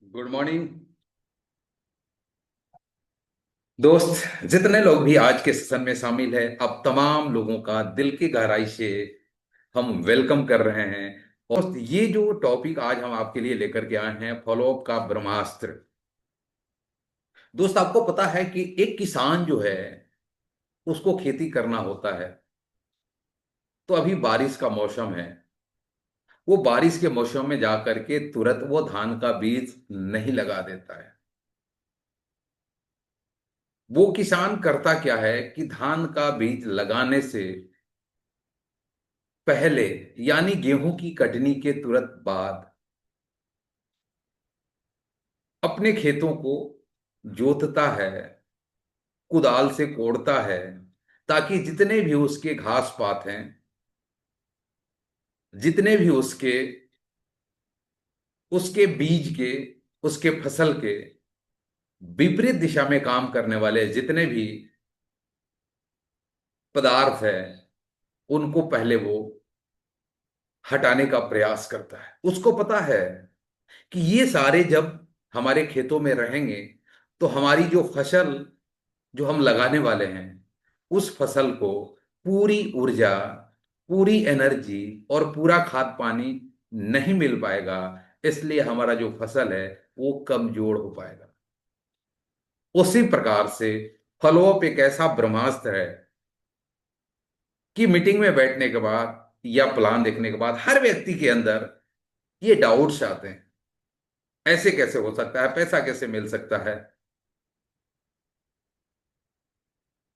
Good morning दोस्त। जितने लोग भी आज के सेशन में शामिल है, अब तमाम लोगों का दिल की गहराई से हम वेलकम कर रहे हैं। और ये जो टॉपिक आज हम आपके लिए लेकर के आए हैं, फॉलोअप का ब्रह्मास्त्र। दोस्त, आपको पता है कि एक किसान जो है उसको खेती करना होता है। तो अभी बारिश का मौसम है। वो बारिश के मौसम में जा करके तुरंत वो धान का बीज नहीं लगा देता है। वो किसान करता क्या है कि धान का बीज लगाने से पहले, यानी गेहूं की कटनी के तुरंत बाद, अपने खेतों को जोतता है, कुदाल से कोड़ता है, ताकि जितने भी उसके घास पात हैं, जितने भी उसके उसके बीज के, उसके फसल के विपरीत दिशा में काम करने वाले जितने भी पदार्थ हैं, उनको पहले वो हटाने का प्रयास करता है। उसको पता है कि ये सारे जब हमारे खेतों में रहेंगे तो हमारी जो फसल जो हम लगाने वाले हैं, उस फसल को पूरी ऊर्जा, पूरी एनर्जी और पूरा खाद पानी नहीं मिल पाएगा। इसलिए हमारा जो फसल है वो कमजोर हो पाएगा। उसी प्रकार से फॉलोअप एक ऐसा ब्रह्मास्त्र है कि मीटिंग में बैठने के बाद या प्लान देखने के बाद हर व्यक्ति के अंदर ये डाउट्स आते हैं। ऐसे कैसे हो सकता है, पैसा कैसे मिल सकता है,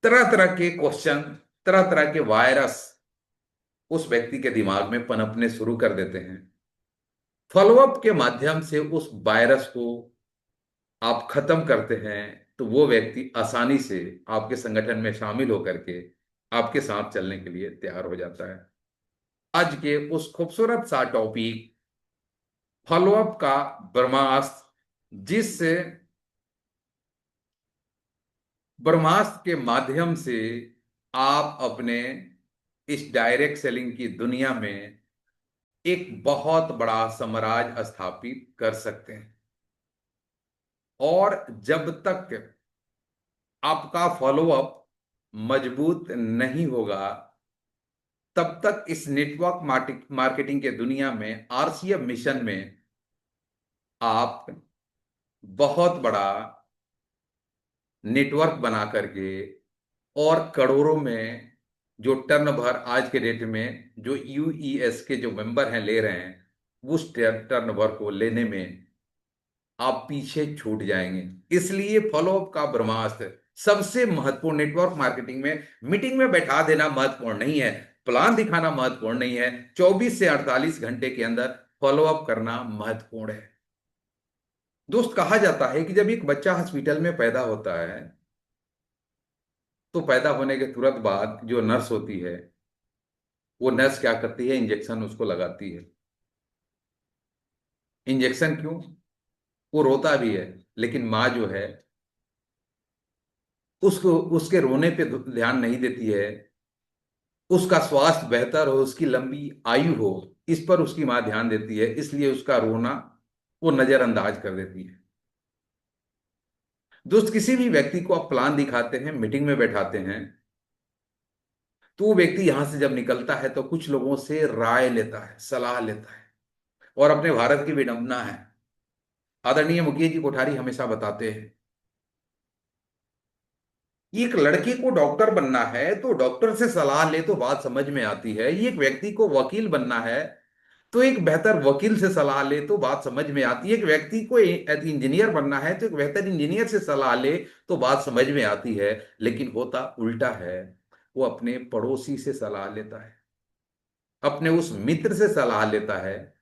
तरह तरह के क्वेश्चन, तरह तरह के वायरस उस व्यक्ति के दिमाग में पनपने शुरू कर देते हैं। फॉलोअप के माध्यम से उस वायरस को आप खत्म करते हैं तो वो व्यक्ति आसानी से आपके संगठन में शामिल होकर के आपके साथ चलने के लिए तैयार हो जाता है। आज के उस खूबसूरत सा टॉपिक, फॉलोअप का ब्रह्मास्त्र, जिससे ब्रह्मास्त्र के माध्यम से आप अपने इस डायरेक्ट सेलिंग की दुनिया में एक बहुत बड़ा साम्राज्य स्थापित कर सकते हैं। और जब तक आपका फॉलोअप मजबूत नहीं होगा, तब तक इस नेटवर्क मार्केटिंग के दुनिया में, आरसीएम मिशन में, आप बहुत बड़ा नेटवर्क बना करके और करोड़ों में जो टर्नओवर आज के डेट में जो यूईएस के जो मेंबर हैं ले रहे हैं, उस टर्नओवर को लेने में आप पीछे छूट जाएंगे। इसलिए फॉलोअप का ब्रह्मास्त्र सबसे महत्वपूर्ण, नेटवर्क मार्केटिंग में मीटिंग में बैठा देना महत्वपूर्ण नहीं है, प्लान दिखाना महत्वपूर्ण नहीं है, 24 से 48 घंटे के अंदर फॉलोअप करना महत्वपूर्ण है। दोस्त, कहा जाता है कि जब एक बच्चा हॉस्पिटल में पैदा होता है तो पैदा होने के तुरंत बाद जो नर्स होती है, वो नर्स क्या करती है, इंजेक्शन उसको लगाती है। इंजेक्शन क्यों? वो रोता भी है, लेकिन माँ जो है उसको उसके रोने पे ध्यान नहीं देती है। उसका स्वास्थ्य बेहतर हो, उसकी लंबी आयु हो, इस पर उसकी माँ ध्यान देती है। इसलिए उसका रोना वो नजरअंदाज कर देती है। दोस्त, किसी भी व्यक्ति को आप प्लान दिखाते हैं, मीटिंग में बैठाते हैं, तो वो व्यक्ति यहां से जब निकलता है तो कुछ लोगों से राय लेता है, सलाह लेता है। और अपने भारत की विडंबना है, आदरणीय मुकेश जी कोठारी हमेशा बताते हैं, एक लड़के को डॉक्टर बनना है तो डॉक्टर से सलाह ले तो बात समझ में आती है। एक व्यक्ति को वकील बनना है तो एक बेहतर वकील से सलाह ले तो बात समझ में आती है। एक व्यक्ति को इंजीनियर बनना है तो एक बेहतर इंजीनियर से सलाह ले तो बात समझ में आती है। लेकिन होता उल्टा है, वो अपने पड़ोसी से सलाह लेता है, अपने उस मित्र से सलाह लेता है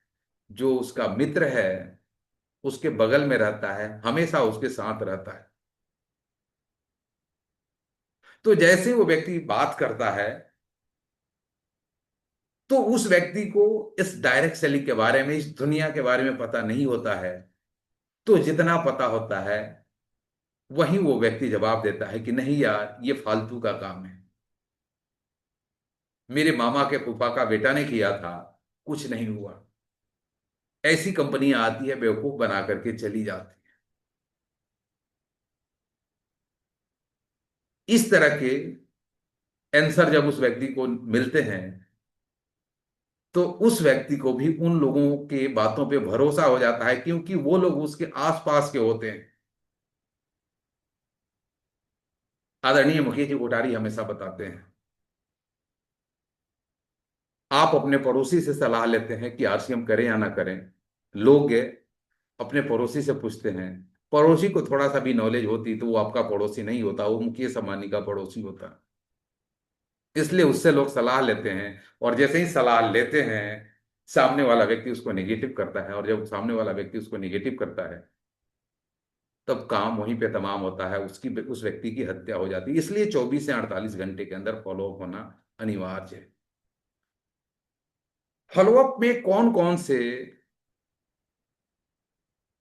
जो उसका मित्र है, उसके बगल में रहता है, हमेशा उसके साथ रहता है। तो जैसे वो व्यक्ति बात करता है तो उस व्यक्ति को इस डायरेक्ट सेलिंग के बारे में, इस दुनिया के बारे में पता नहीं होता है। तो जितना पता होता है वही वो व्यक्ति जवाब देता है कि नहीं यार, ये फालतू का काम है, मेरे मामा के फूफा का बेटा ने किया था, कुछ नहीं हुआ। ऐसी कंपनियां आती है, बेवकूफ बना करके चली जाती है। इस तरह के आंसर जब उस व्यक्ति को मिलते हैं, तो उस व्यक्ति को भी उन लोगों के बातों पे भरोसा हो जाता है, क्योंकि वो लोग उसके आसपास के होते हैं। आदरणीय मुकेश जी कोठारी हमेशा बताते हैं, आप अपने पड़ोसी से सलाह लेते हैं कि आरसीएम करें या ना करें। लोग अपने पड़ोसी से पूछते हैं। पड़ोसी को थोड़ा सा भी नॉलेज होती तो वो आपका पड़ोसी नहीं होता, वो मुकेश अंबानी का पड़ोसी होता। इसलिए उससे लोग सलाह लेते हैं, और जैसे ही सलाह लेते हैं, सामने वाला व्यक्ति उसको नेगेटिव करता है, और जब सामने वाला व्यक्ति उसको नेगेटिव करता है, तब काम वहीं पे तमाम होता है, उसकी उस व्यक्ति की हत्या हो जाती है। इसलिए 24 से 48 घंटे के अंदर फॉलोअप होना अनिवार्य है। फॉलोअप में कौन कौन से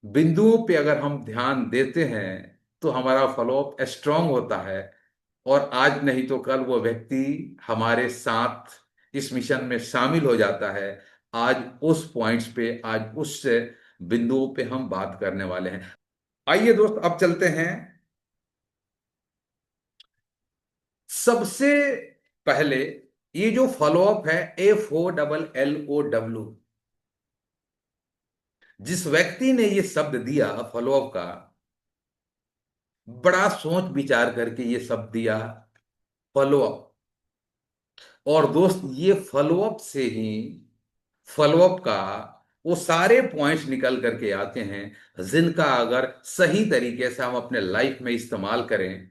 बिंदुओं पे अगर हम ध्यान देते हैं, तो हमारा फॉलोअप स्ट्रांग होता है, और आज नहीं तो कल वो व्यक्ति हमारे साथ इस मिशन में शामिल हो जाता है। आज उस पॉइंट्स पे, आज उस बिंदुओं पे हम बात करने वाले हैं। आइए दोस्त, अब चलते हैं। सबसे पहले, ये जो फॉलोअप है, FOLLOW, जिस व्यक्ति ने ये शब्द दिया फॉलोअप का, बड़ा सोच विचार करके ये शब्द दिया, फॉलोअप। और दोस्त, ये फॉलोअप से ही, फॉलोअप का वो सारे पॉइंट्स निकल करके आते हैं, जिनका अगर सही तरीके से हम अपने लाइफ में इस्तेमाल करें,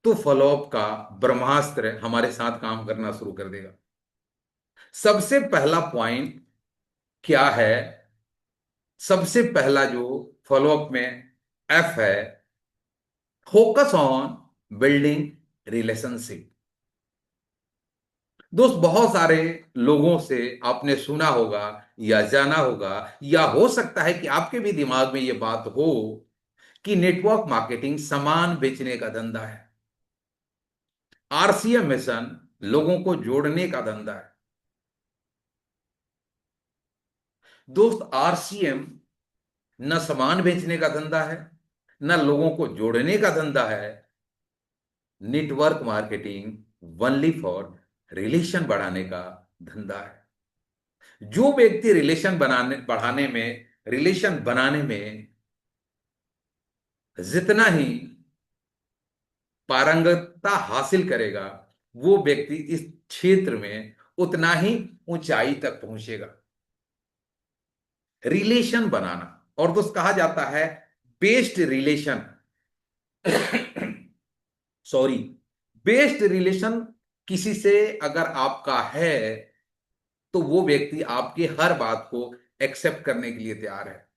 तो फॉलोअप का ब्रह्मास्त्र हमारे साथ काम करना शुरू कर देगा। सबसे पहला पॉइंट क्या है? सबसे पहला जो फॉलोअप में एफ है, फोकस ऑन बिल्डिंग रिलेशनशिप। दोस्त, बहुत सारे लोगों से आपने सुना होगा या जाना होगा, या हो सकता है कि आपके भी दिमाग में यह बात हो, कि नेटवर्क मार्केटिंग सामान बेचने का धंधा है। आरसीएम मिशन लोगों को जोड़ने का धंधा है। दोस्त, आरसीएम न सामान बेचने का धंधा है, न लोगों को जोड़ने का धंधा है। Network marketing only for relation बढ़ाने का धंधा है। जो व्यक्ति रिलेशन बनाने बढ़ाने में, रिलेशन बनाने में जितना ही पारंगतता हासिल करेगा, वो व्यक्ति इस क्षेत्र में उतना ही ऊंचाई तक पहुंचेगा। रिलेशन बनाना, और दोस्त कहा जाता है best relation, sorry, best relation किसी से अगर आपका है, तो वो व्यक्ति आपकी हर बात को एक्सेप्ट करने के लिए तैयार है।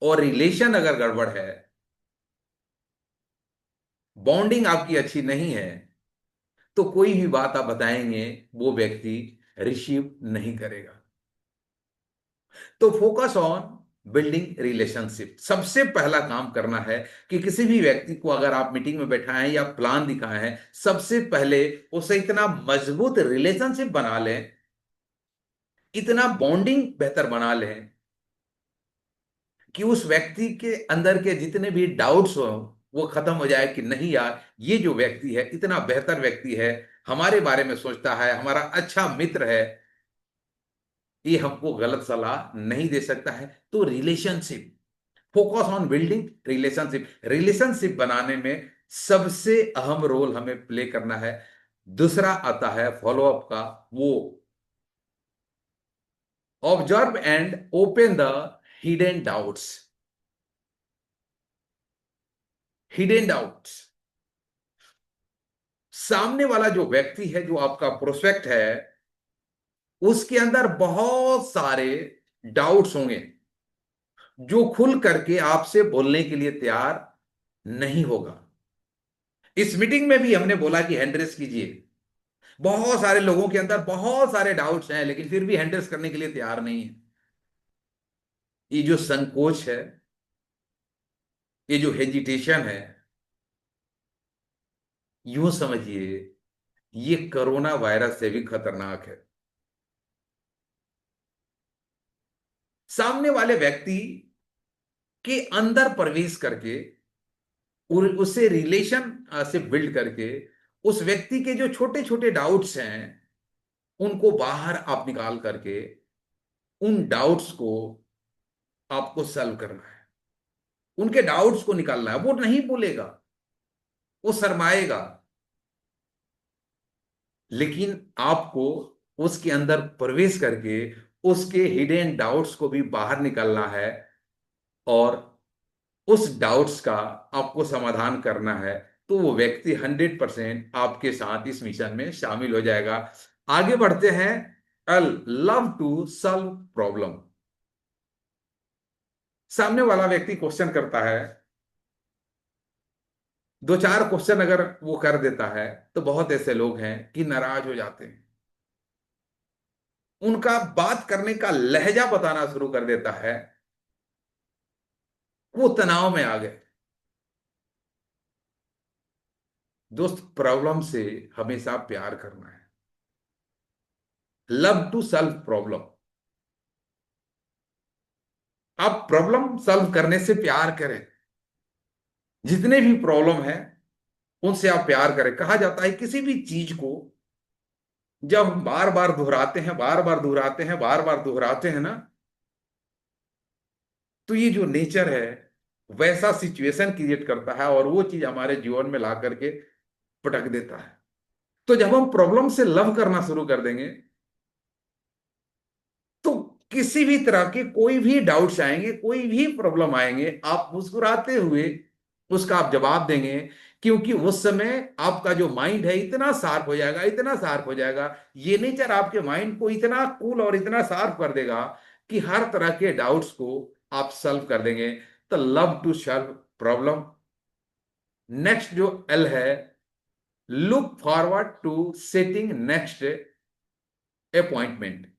और रिलेशन अगर गड़बड़ है, बॉन्डिंग आपकी अच्छी नहीं है, तो कोई भी बात आप बताएंगे, वो व्यक्ति रिसीव नहीं करेगा। तो फोकस ऑन बिल्डिंग रिलेशनशिप, सबसे पहला काम करना है कि किसी भी व्यक्ति को अगर आप मीटिंग में बैठाएं या प्लान दिखाएं हैं, सबसे पहले उसे इतना मजबूत रिलेशनशिप बना लें, इतना बॉन्डिंग बेहतर बना लें, कि उस व्यक्ति के अंदर के जितने भी डाउट्स हो, वो खत्म हो जाए, कि नहीं यार, ये जो व्यक्ति है इतना बेहतर व्यक्ति है, हमारे बारे में सोचता है, हमारा अच्छा मित्र है, ये हमको गलत सलाह नहीं दे सकता है। तो relationship, focus on building relationship, relationship बनाने में सबसे अहम रोल हमें प्ले करना है। दूसरा आता है फॉलोअप का, वो observe and open the hidden doubts. Hidden doubts, सामने वाला जो व्यक्ति है, जो आपका प्रोस्पेक्ट है, उसके अंदर बहुत सारे डाउट्स होंगे, जो खुल करके आपसे बोलने के लिए तैयार नहीं होगा। इस मीटिंग में भी हमने बोला कि हैंड रेस कीजिए। बहुत सारे लोगों के अंदर बहुत सारे डाउट्स हैं, लेकिन फिर भी हैंड रेस करने के लिए तैयार नहीं है। ये जो संकोच है, ये जो हेजिटेशन है, यूं समझिए, ये कोरोना वायरस से भी खतरनाक है। सामने वाले व्यक्ति के अंदर प्रवेश करके और उससे रिलेशन से बिल्ड करके उस व्यक्ति के जो छोटे छोटे डाउट्स हैं उनको बाहर आप निकाल करके उन डाउट्स को आपको सॉल्व करना है। उनके डाउट्स को निकालना है। वो नहीं बोलेगा, वो शर्माएगा, लेकिन आपको उसके अंदर प्रवेश करके उसके हिडन डाउट्स को भी बाहर निकालना है और उस डाउट्स का आपको समाधान करना है। तो वो व्यक्ति 100% आपके साथ इस मिशन में शामिल हो जाएगा। आगे बढ़ते हैं। Love to solve problem. सामने वाला व्यक्ति क्वेश्चन करता है, दो चार क्वेश्चन अगर वो कर देता है तो बहुत ऐसे लोग हैं कि नाराज हो जाते हैं। उनका बात करने का लहजा बताना शुरू कर देता है, वो तनाव में आ गए। दोस्त, प्रॉब्लम से हमेशा प्यार करना है। Love to solve problem. आप प्रॉब्लम सॉल्व करने से प्यार करें। जितने भी प्रॉब्लम है उनसे आप प्यार करें। कहा जाता है किसी भी चीज को जब हम बार बार दोहराते हैं, बार बार दोहराते हैं, बार बार दोहराते हैं ना, तो ये जो नेचर है वैसा सिचुएशन क्रिएट करता है और वो चीज हमारे जीवन में ला करके पटक देता है। तो जब हम प्रॉब्लम से लव करना शुरू कर देंगे तो किसी भी तरह के कोई भी डाउट्स आएंगे, कोई भी प्रॉब्लम आएंगे, आप मुस्कुराते हुए उसका आप जवाब देंगे। क्योंकि उस समय आपका जो माइंड है इतना शार्प हो जाएगा, इतना शार्प हो जाएगा, ये नेचर आपके माइंड को इतना कूल और इतना शार्प कर देगा कि हर तरह के डाउट्स को आप सॉल्व कर देंगे। तो love to solve problem. Next जो एल है, look forward to setting next appointment.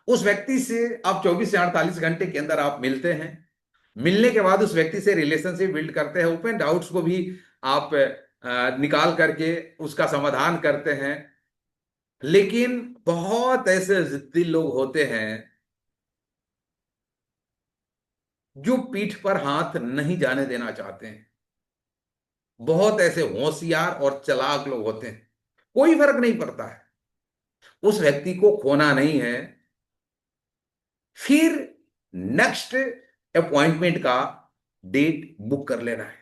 उस व्यक्ति से आप 24 से 48 घंटे के अंदर आप मिलते हैं। मिलने के बाद उस व्यक्ति से रिलेशनशिप बिल्ड करते हैं। ओपन डाउट्स को भी आप निकाल करके उसका समाधान करते हैं। लेकिन बहुत ऐसे जिद्दी लोग होते हैं जो पीठ पर हाथ नहीं जाने देना चाहते हैं। बहुत ऐसे होशियार और चालाक लोग होते हैं। कोई फर्क नहीं पड़ता है, उस व्यक्ति को खोना नहीं है। फिर नेक्स्ट अपॉइंटमेंट का डेट बुक कर लेना है।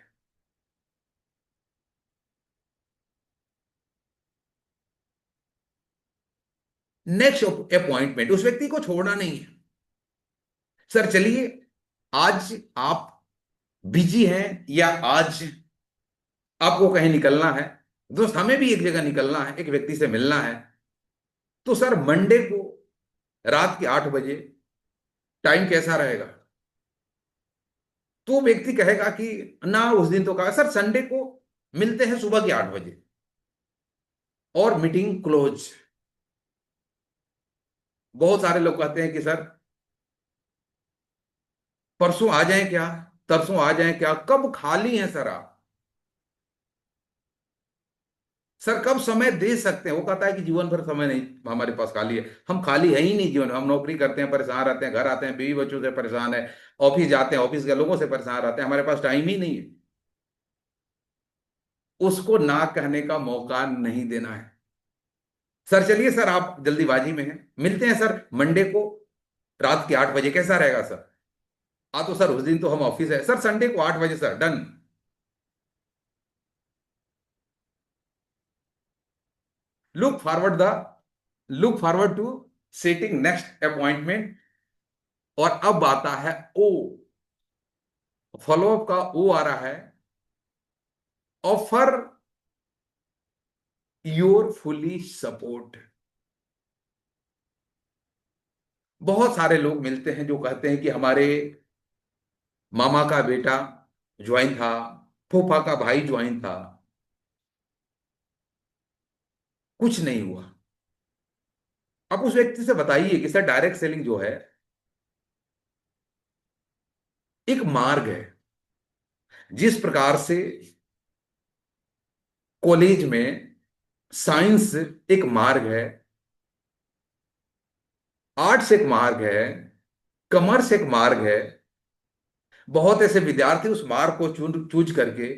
नेक्स्ट अपॉइंटमेंट, उस व्यक्ति को छोड़ना नहीं है। सर चलिए, आज आप बिजी हैं या आज आपको कहीं निकलना है। दोस्त, हमें भी एक जगह निकलना है, एक व्यक्ति से मिलना है। तो सर मंडे को रात के 8 बजे टाइम कैसा रहेगा? तो व्यक्ति कहेगा कि ना, उस दिन तो कहा सर संडे को मिलते हैं सुबह के 8 बजे और मीटिंग क्लोज। बहुत सारे लोग कहते हैं कि सर परसों आ जाएं क्या, तरसों आ जाएं क्या, कब खाली हैं सर आप? सर कब समय दे सकते हैं? वो कहता है कि जीवन भर समय नहीं हमारे पास खाली है। हम खाली है ही नहीं जीवन। हम नौकरी करते हैं, परेशान रहते हैं, घर आते हैं, बीवी बच्चों से परेशान है, ऑफिस जाते हैं, ऑफिस के लोगों से परेशान रहते हैं, हमारे पास टाइम ही नहीं है। उसको ना कहने का मौका नहीं देना है। सर चलिए, सर आप जल्दीबाजी में हैं, मिलते हैं सर मंडे को रात के 8 बजे, कैसा रहेगा सर? हाँ तो सर उस दिन तो हम ऑफिस है, सर संडे को 8 बजे sir, done. Look forward the look forward to setting next appointment. और अब आता है ओ, फॉलोअप का ओ आ रहा है, ऑफर योर फुली सपोर्ट। बहुत सारे लोग मिलते हैं जो कहते हैं कि हमारे मामा का बेटा ज्वाइन था, फूफा का भाई ज्वाइन था, कुछ नहीं हुआ। आप उस व्यक्ति से बताइए कि सर डायरेक्ट सेलिंग जो है एक मार्ग है। जिस प्रकार से कॉलेज में साइंस एक मार्ग है, आर्ट्स एक मार्ग है, कॉमर्स एक मार्ग है। बहुत ऐसे विद्यार्थी उस मार्ग को चूज चूज करके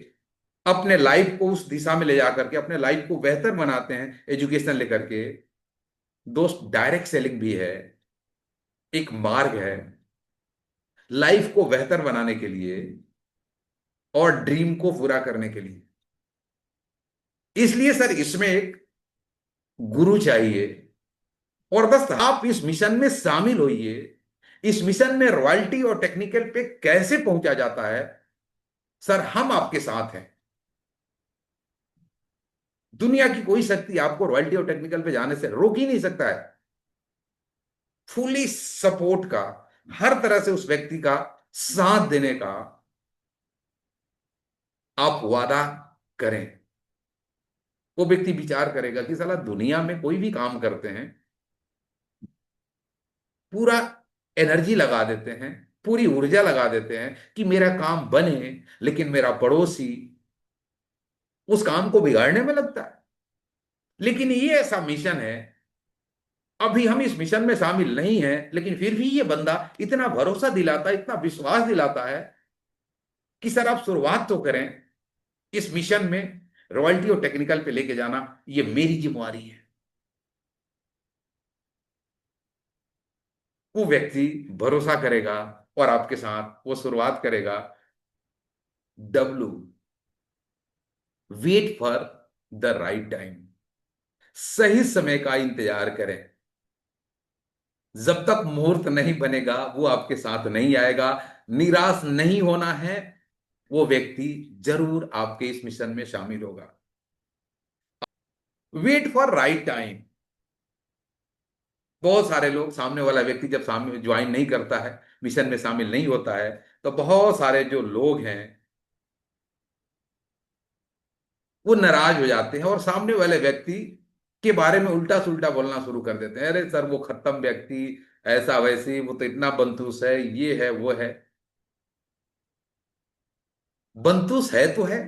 अपने लाइफ को उस दिशा में ले जा करके अपने लाइफ को बेहतर बनाते हैं एजुकेशन लेकर के। दोस्त, डायरेक्ट सेलिंग भी है, एक मार्ग है लाइफ को बेहतर बनाने के लिए और ड्रीम को पूरा करने के लिए। इसलिए सर इसमें एक गुरु चाहिए। और बस आप इस मिशन में शामिल होइए। इस मिशन में रॉयल्टी और टेक्निकल पे कैसे पहुंचा जाता है, सर हम आपके साथ हैं। दुनिया की कोई शक्ति आपको रॉयल्टी और टेक्निकल पे जाने से रोक ही नहीं सकता है। फुली सपोर्ट का, हर तरह से उस व्यक्ति का साथ देने का आप वादा करें। वो व्यक्ति विचार करेगा कि साला दुनिया में कोई भी काम करते हैं, पूरा एनर्जी लगा देते हैं, पूरी ऊर्जा लगा देते हैं कि मेरा काम बने, लेकिन मेरा पड़ोसी उस काम को बिगाड़ने में लगता है। लेकिन ये ऐसा मिशन है, अभी हम इस मिशन में शामिल नहीं हैं, लेकिन फिर भी ये बंदा इतना भरोसा दिलाता है, इतना विश्वास दिलाता है कि सर आप शुरुआत तो करें। इस मिशन में रॉयल्टी और टेक्निकल पे लेके जाना ये मेरी जिम्मेवारी है। वो व्यक्ति भरोसा करेगा और आपके साथ वो शुरुआत करेगा। W, wait for the right time. सही समय का इंतजार करें। जब तक मुहूर्त नहीं बनेगा वो आपके साथ नहीं आएगा। निराश नहीं होना है। वो व्यक्ति जरूर आपके इस मिशन में शामिल होगा। Wait for right time. बहुत सारे लोग, सामने वाला व्यक्ति जब सामने ज्वाइन नहीं करता है, मिशन में शामिल नहीं होता है, तो बहुत सारे जो लोग हैं वो नाराज हो जाते हैं और सामने वाले व्यक्ति के बारे में उल्टा सुल्टा बोलना शुरू कर देते हैं। अरे सर वो खत्म व्यक्ति, ऐसा वैसी, वो तो इतना बंतुस है, ये है वो है। बंतुस है तो है।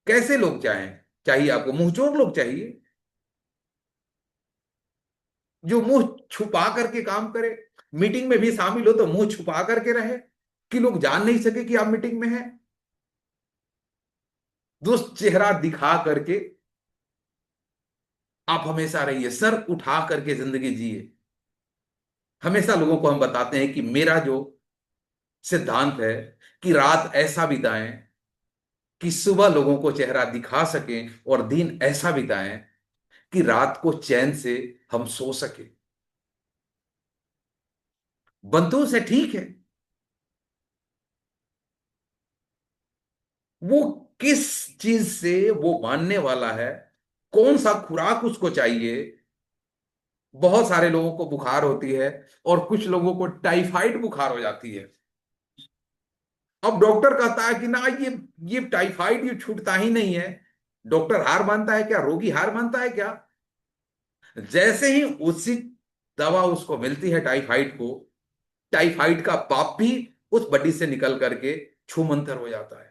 कैसे लोग चाहें? चाहिए आपको मुंहचोर लोग चाहिए, जो मुंह छुपा करके काम करे। मीटिंग में भी शामिल हो तो मुंह छुपा करके रहे कि लोग जान नहीं सके कि आप मीटिंग में हैं। दोस्त, चेहरा दिखा करके आप हमेशा रहिए, सर उठा करके जिंदगी जिए। हमेशा लोगों को हम बताते हैं कि मेरा जो सिद्धांत है कि रात ऐसा बिताएं कि सुबह लोगों को चेहरा दिखा सकें, और दिन ऐसा बिताएं कि रात को चैन से हम सो सके। बंधु से ठीक है, वो किस चीज से वो मानने वाला है, कौन सा खुराक उसको चाहिए। बहुत सारे लोगों को बुखार होती है और कुछ लोगों को टाइफाइड बुखार हो जाती है। अब डॉक्टर कहता है कि ना ये टाइफाइड ये छूटता ही नहीं है। डॉक्टर हार मानता है क्या? रोगी हार मानता है क्या? जैसे ही उचित दवा उसको मिलती है टाइफाइड को, टाइफाइड का पाप भी उस बॉडी से निकल करके छूमंतर हो जाता है।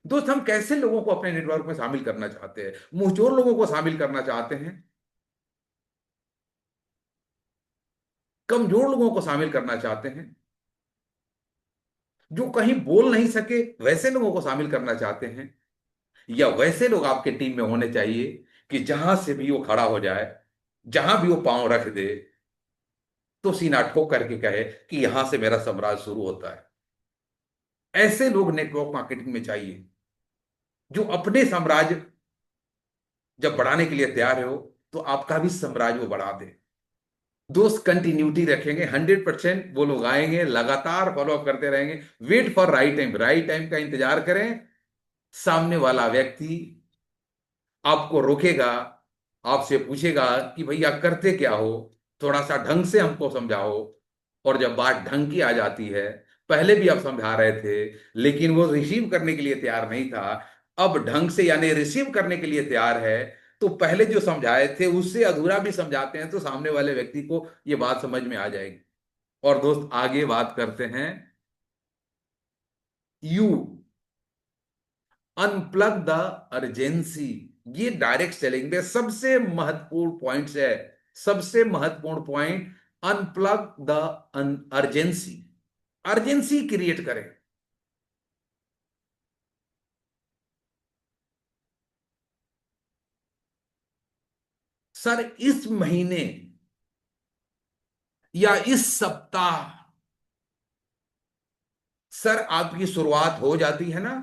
दोस्त, हम कैसे लोगों को अपने नेटवर्क में शामिल करना चाहते हैं? मुंहचोर लोगों को शामिल करना चाहते हैं, कमजोर लोगों को शामिल करना चाहते हैं, जो कहीं बोल नहीं सके वैसे लोगों को शामिल करना चाहते हैं, या वैसे लोग आपके टीम में होने चाहिए कि जहां से भी वो खड़ा हो जाए, जहां भी वो पांव रख दे, तो सीना ठोक करके कहे कि यहां से मेरा साम्राज्य शुरू होता है। ऐसे लोग नेटवर्क मार्केटिंग में चाहिए, जो अपने साम्राज्य जब बढ़ाने के लिए तैयार हो तो आपका भी साम्राज्य वो बढ़ा दे। दोस्त, कंटिन्यूटी रखेंगे, 100% वो लोग आएंगे, लगातार फॉलोअप करते रहेंगे। Wait for right time, right time का इंतजार करें। सामने वाला व्यक्ति आपको रोकेगा, आपसे पूछेगा कि भैया करते क्या हो, थोड़ा सा ढंग से हमको समझाओ। और जब बात ढंग की आ जाती है, पहले भी आप समझा रहे थे लेकिन वो रिसीव करने के लिए तैयार नहीं था, अब ढंग से यानी रिसीव करने के लिए तैयार है, तो पहले जो समझाए थे उससे अधूरा भी समझाते हैं तो सामने वाले व्यक्ति को ये बात समझ में आ जाएगी। और दोस्त, आगे बात करते हैं। You unplug the urgency. ये डायरेक्ट सेलिंग में सबसे महत्वपूर्ण पॉइंट्स है। सबसे महत्वपूर्ण point, unplug the urgency. Urgency create करें। सर इस महीने या इस सप्ताह सर आपकी शुरुआत हो जाती है ना।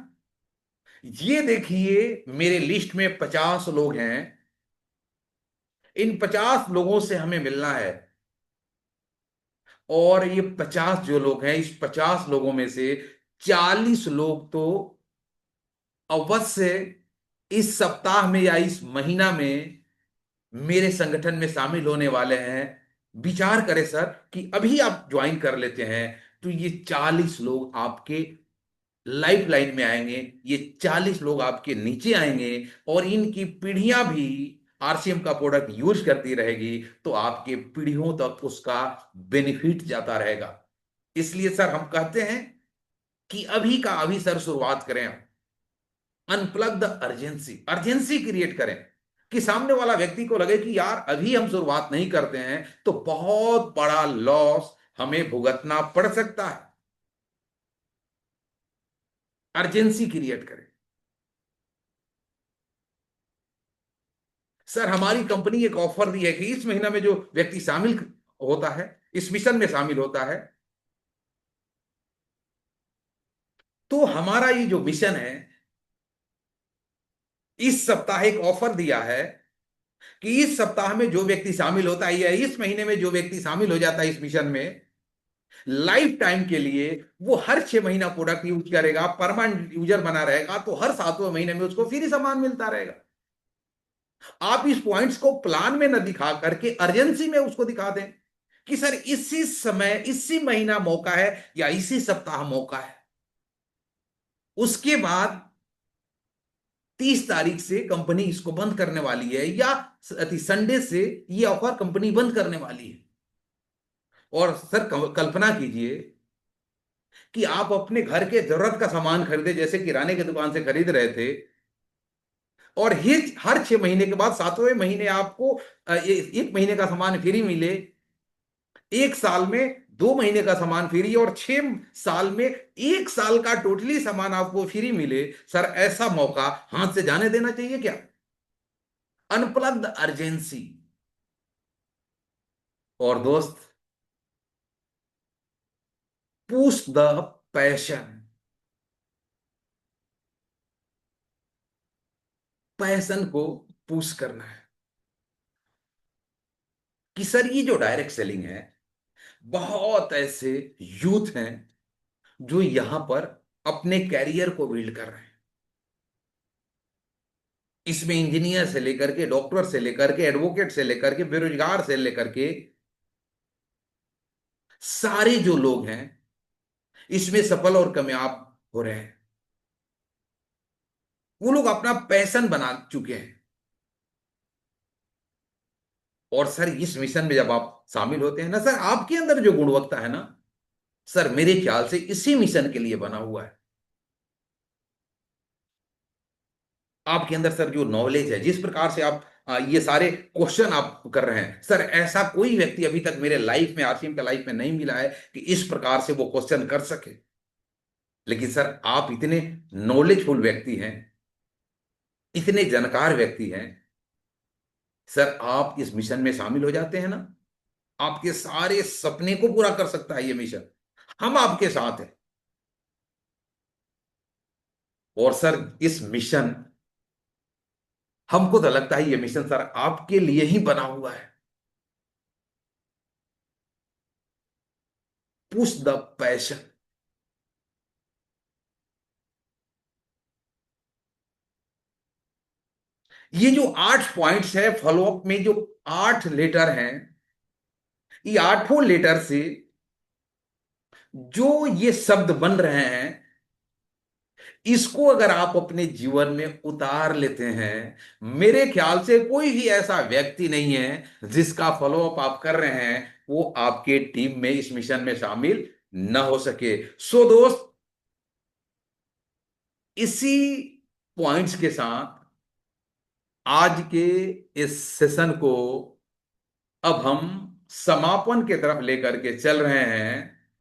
ये देखिए मेरे लिस्ट में 50 लोग हैं। इन 50 लोगों से हमें मिलना है। और ये 50 जो लोग हैं, इस 50 लोगों में से 40 लोग तो अवश्य इस सप्ताह में या इस महीना में मेरे संगठन में शामिल होने वाले हैं। विचार करें सर कि अभी आप ज्वाइन कर लेते हैं तो ये 40 लोग आपके लाइफ लाइन में आएंगे। ये 40 लोग आपके नीचे आएंगे और इनकी पीढ़ियां भी आरसीएम का प्रोडक्ट यूज करती रहेगी, तो आपके पीढ़ियों तक उसका बेनिफिट जाता रहेगा। इसलिए सर हम कहते हैं कि अभी का अभी सर शुरुआत करें। Unplug the urgency, urgency create करें कि सामने वाला व्यक्ति को लगे कि यार अभी हम शुरुआत नहीं करते हैं तो बहुत बड़ा लॉस हमें भुगतना पड़ सकता है। अर्जेंसी क्रिएट करें। सर हमारी कंपनी एक ऑफर दी है कि इस महीना में जो व्यक्ति शामिल होता है, इस मिशन में शामिल होता है, तो हमारा ये जो मिशन है, इस सप्ताह एक ऑफर दिया है कि इस सप्ताह में जो व्यक्ति शामिल होता है या इस महीने में जो व्यक्ति शामिल हो जाता है इस मिशन में, लाइफ टाइम के लिए वो हर 6 महीना प्रोडक्ट यूज करेगा, परमानेंट यूजर बना रहेगा, तो हर 7वें महीने में उसको फ्री सामान मिलता रहेगा। आप इस पॉइंट्स को प्लान में न दिखा करके अर्जेंसी में उसको दिखा दें कि सर इसी समय, इसी महीना मौका है या इसी सप्ताह मौका है। उसके बाद 30 तारीख से कंपनी इसको बंद करने वाली है या संडे से ये ऑफर कंपनी बंद करने वाली है। और सर कल्पना कीजिए कि आप अपने घर के जरूरत का सामान खरीदे, जैसे किराने की दुकान से खरीद रहे थे, और हर 6 महीने के बाद 7वें महीने आपको एक महीने का सामान फ्री मिले, 1 साल में 2 महीने का सामान फ्री, और 6 साल में 1 साल का टोटली सामान आपको फ्री मिले। सर ऐसा मौका हाथ से जाने देना चाहिए क्या? Unplugged urgency. और दोस्त, पुश द पैशन। पैशन को पुश करना है कि सर ये जो डायरेक्ट सेलिंग है, बहुत ऐसे यूथ हैं जो यहां पर अपने कैरियर को बिल्ड कर रहे हैं। इसमें इंजीनियर से लेकर के, डॉक्टर से लेकर के, एडवोकेट से लेकर के, बेरोजगार से लेकर के, सारे जो लोग हैं इसमें सफल और कामयाब हो रहे हैं। वो लोग अपना पैशन बना चुके हैं। और सर इस मिशन में जब आप शामिल होते हैं ना सर, आपके अंदर जो गुणवत्ता है ना सर, मेरे ख्याल से इसी मिशन के लिए बना हुआ है। आपके अंदर सर जो नॉलेज है, जिस प्रकार से आप ये सारे क्वेश्चन आप कर रहे हैं सर, ऐसा कोई व्यक्ति अभी तक मेरे लाइफ में, आरसीएम के लाइफ में नहीं मिला है कि इस प्रकार से वो क्वेश्चन कर सके। लेकिन सर आप इतने नॉलेजफुल व्यक्ति हैं, इतने जानकार व्यक्ति हैं, सर आप इस मिशन में शामिल हो जाते हैं ना, आपके सारे सपने को पूरा कर सकता है ये मिशन। हम आपके साथ हैं। और सर इस मिशन, हमको तो लगता है ये मिशन सर आपके लिए ही बना हुआ है। Push the passion. ये जो 8 पॉइंट्स है फॉलोअप में, जो 8 लेटर हैं, ये 8 लेटर से जो ये शब्द बन रहे हैं, इसको अगर आप अपने जीवन में उतार लेते हैं, मेरे ख्याल से कोई भी ऐसा व्यक्ति नहीं है जिसका फॉलोअप आप कर रहे हैं वो आपके टीम में, इस मिशन में शामिल न हो सके। सो दोस्त, इसी पॉइंट्स के साथ आज के इस सेशन को अब हम समापन की तरफ लेकर के चल रहे हैं।